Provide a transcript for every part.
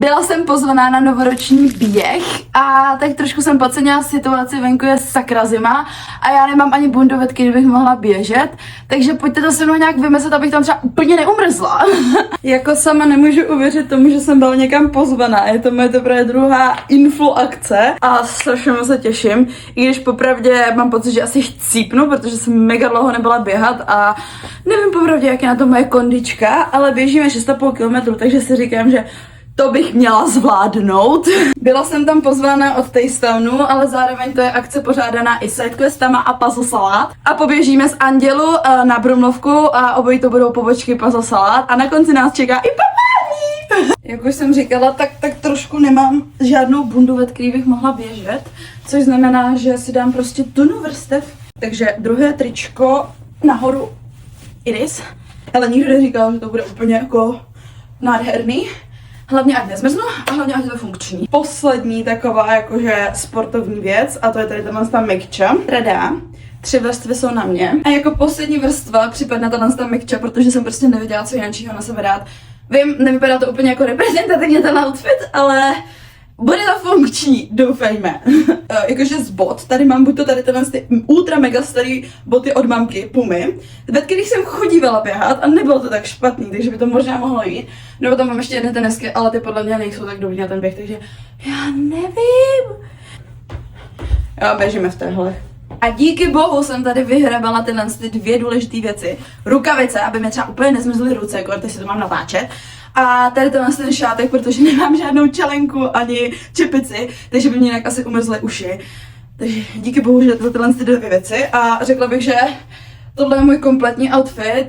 Byla jsem pozvaná na novoroční běh a tak trošku jsem podcenila situaci, venku je sakra zima a já nemám ani bundu, ve které bych mohla běžet, takže pojďte to se mnou nějak vymyslet, abych tam třeba úplně neumrzla. Jako sama nemůžu uvěřit tomu, že jsem byla někam pozvaná, je to moje teprve druhá influ akce a strašně moc se těším, i když popravdě mám pocit, že asi chcípnu, protože jsem mega dlouho nebyla běhat a nevím popravdě, jak je na to moje kondička, ale běžíme 6,5 kilometru, takže si říkám, že to bych měla zvládnout. Byla jsem tam pozvána od Tastownu, ale zároveň to je akce pořádaná i sidequestama a puzzle salát. A poběžíme z Andělu na Brumlovku a obojí to budou pobočky puzzle salát a na konci nás čeká i papání. Jak už jsem říkala, tak trošku nemám žádnou bundu, ve který bych mohla běžet, což znamená, že si dám prostě tunu vrstev. Takže druhé tričko nahoru Iris. Ale nikdo neříkal, že to bude úplně jako nádherný. Hlavně ať nezmrznu a hlavně ať je to funkční. Poslední taková jakože sportovní věc a to je tady ta mikča. Tradá. 3 vrstvy jsou na mě. A jako poslední vrstva připadne ta mikča, protože jsem prostě nevěděla, co jiného na sebe dát. Vím, nevypadá to úplně jako reprezentativně ten outfit, ale bude to funkční, doufejme. Jakože z bot, tady mám buď to tady ty ultra mega starý boty od mamky, Pumy, ve kterých jsem chodívala běhat a nebylo to tak špatný, takže by to možná mohlo jít. Nebo tam mám ještě jedné tenisky, ale ty podle mě nejsou tak dobrý na ten běh, takže já nevím. Jo, běžíme v téhle. A díky bohu jsem tady vyhrabala tyhle 2 důležité věci. Rukavice, aby mi třeba úplně nezmrzly ruce, jako teď si to mám natáčet. A tady to mám ten šátek, protože nemám žádnou čelenku ani čepici, takže by mě jinak asi umrzly uši. Takže díky bohu, že za tyhle 2 věci a řekla bych, že tohle je můj kompletní outfit.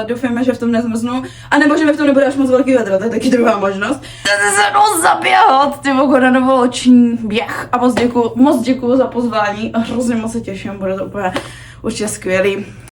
Doufejme, že v tom nezmrznu. A nebo že mi v tom nebude až moc velký vedro, to je taky druhá možnost. Chcete se mnou zaběhat, ty vogo, na novoroční běh. A moc děkuju za pozvání. A hrozně moc se těším, bude to úplně určitě skvělý.